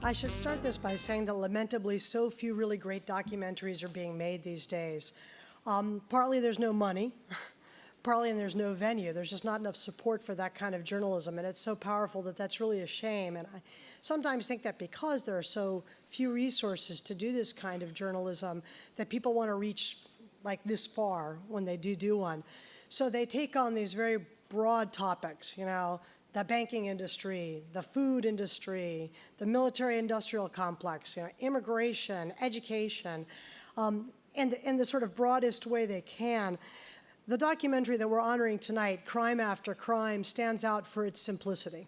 I should start this by saying that lamentably so few really great documentaries are being made these days. Partly there's no money, partly and there's no venue. There's just not enough support for that kind of journalism, and it's so powerful that that's really a shame. And I sometimes think that because there are so few resources to do this kind of journalism, that people want to reach like this far when they do one. So they take on these very broad topics, you know, the banking industry, the food industry, the military-industrial complex, you know, immigration, education, in the sort of broadest way they can. The documentary that we're honoring tonight, Crime After Crime, stands out for its simplicity.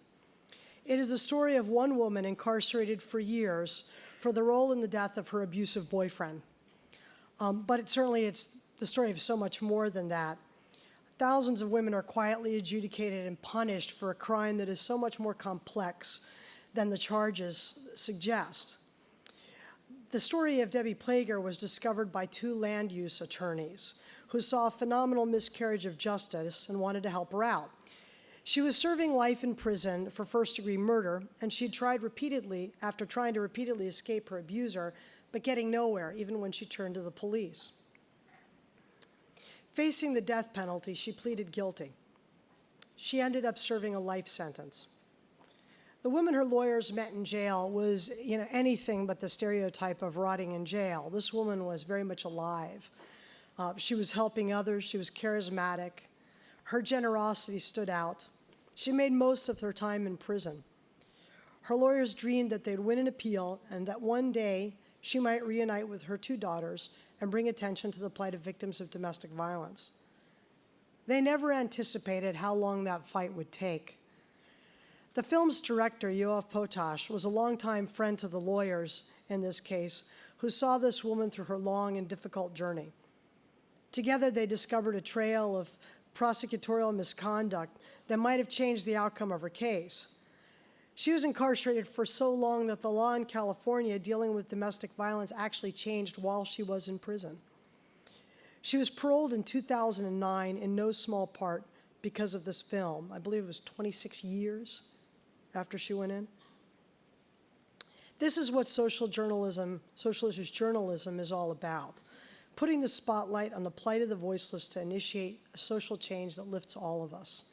It is a story of one woman incarcerated for years for the role in the death of her abusive boyfriend. But it's the story of so much more than that. Thousands of women are quietly adjudicated and punished for a crime that is so much more complex than the charges suggest. The story of Debbie Plager was discovered by two land use attorneys who saw a phenomenal miscarriage of justice and wanted to help her out. She was serving life in prison for first-degree murder, and she'd trying to repeatedly escape her abuser, but getting nowhere, even when she turned to the police. Facing the death penalty, she pleaded guilty. She ended up serving a life sentence. The woman her lawyers met in jail was, anything but the stereotype of rotting in jail. This woman was very much alive. She was helping others. She was charismatic. Her generosity stood out. She made most of her time in prison. Her lawyers dreamed that they'd win an appeal and that one day she might reunite with her two daughters and bring attention to the plight of victims of domestic violence. They never anticipated how long that fight would take. The film's director, Yoav Potash, was a longtime friend to the lawyers in this case, who saw this woman through her long and difficult journey. Together, they discovered a trail of prosecutorial misconduct that might have changed the outcome of her case. She was incarcerated for so long that the law in California dealing with domestic violence actually changed while she was in prison. She was paroled in 2009 in no small part because of this film. I believe it was 26 years after she went in. This is what social issues journalism is all about, putting the spotlight on the plight of the voiceless to initiate a social change that lifts all of us.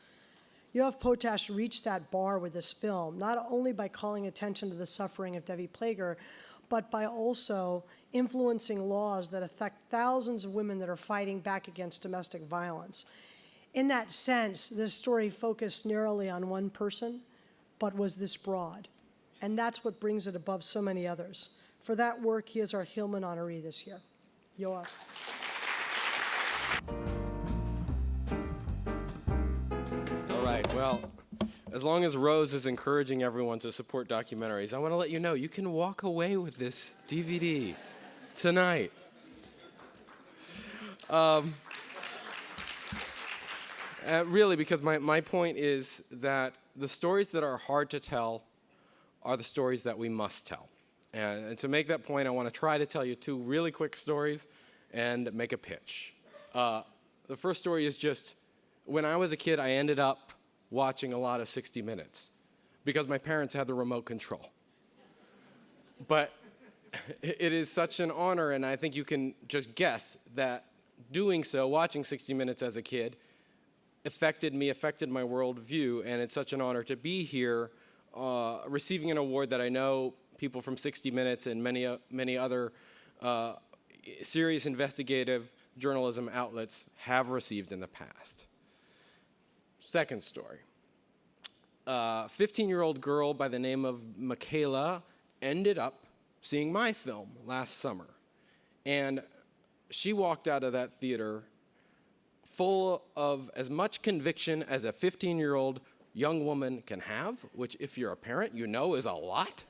Yoav Potash reached that bar with this film, not only by calling attention to the suffering of Debbie Plager, but by also influencing laws that affect thousands of women that are fighting back against domestic violence. In that sense, this story focused narrowly on one person, but was this broad. And that's what brings it above so many others. For that work, he is our Hillman honoree this year. Yoav. All right, well, as long as Rose is encouraging everyone to support documentaries, I want to let you know you can walk away with this DVD tonight. Really, because my point is that the stories that are hard to tell are the stories that we must tell. And to make that point, I want to try to tell you two really quick stories and make a pitch. The first story is just, when I was a kid, I ended up watching a lot of 60 Minutes because my parents had the remote control. But it is such an honor, and I think you can just guess that doing so, watching 60 Minutes as a kid, affected me, affected my worldview, and it's such an honor to be here receiving an award that I know people from 60 Minutes and many other serious investigative journalism outlets have received in the past. Second story. A 15-year-old girl by the name of Michaela ended up seeing my film last summer. And she walked out of that theater full of as much conviction as a 15-year-old young woman can have, which if you're a parent, you know is a lot.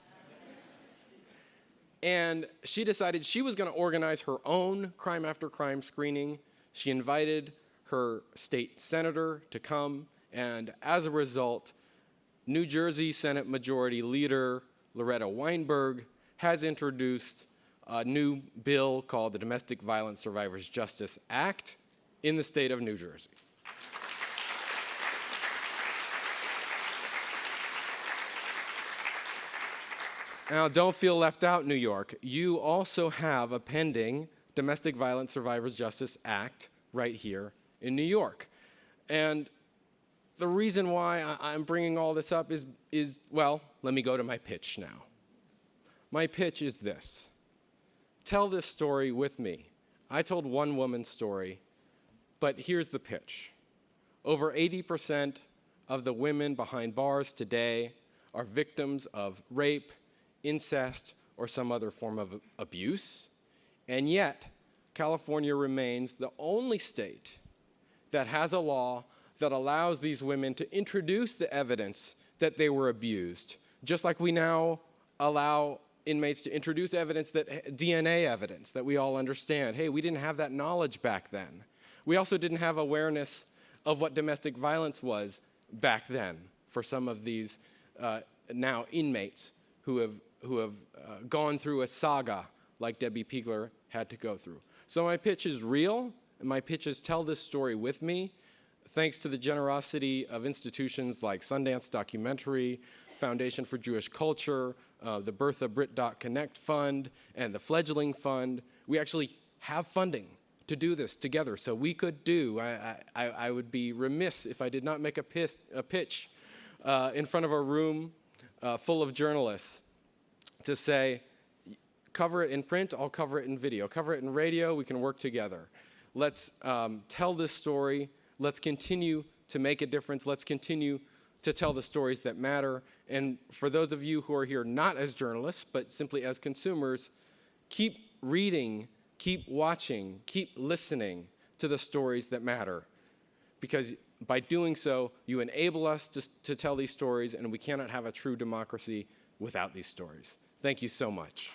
And she decided she was going to organize her own Crime After Crime screening. She invited her state senator to come, and as a result, New Jersey Senate Majority Leader Loretta Weinberg has introduced a new bill called the Domestic Violence Survivors Justice Act in the state of New Jersey. Now, don't feel left out, New York. You also have a pending Domestic Violence Survivors Justice Act right here in New York. And the reason why I'm bringing all this up is, well, let me go to my pitch now. My pitch is this. Tell this story with me. I told one woman's story, but here's the pitch. Over 80% of the women behind bars today are victims of rape, incest, or some other form of abuse. And yet, California remains the only state that has a law that allows these women to introduce the evidence that they were abused, just like we now allow inmates to introduce evidence, that DNA evidence, that we all understand. Hey, we didn't have that knowledge back then. We also didn't have awareness of what domestic violence was back then for some of these now inmates who have gone through a saga like Debbie Piegler had to go through. So my pitch is real, and my pitch is tell this story with me. Thanks to the generosity of institutions like Sundance Documentary, Foundation for Jewish Culture, the Bertha Britt. Connect Fund, and the Fledgling Fund, we actually have funding to do this together. So we could do, I would be remiss if I did not make a pitch in front of a room full of journalists to say, cover it in print, I'll cover it in video. Cover it in radio, we can work together. Let's tell this story. Let's continue to make a difference. Let's continue to tell the stories that matter. And for those of you who are here not as journalists, but simply as consumers, keep reading, keep watching, keep listening to the stories that matter. Because by doing so, you enable us to tell these stories, and we cannot have a true democracy without these stories. Thank you so much.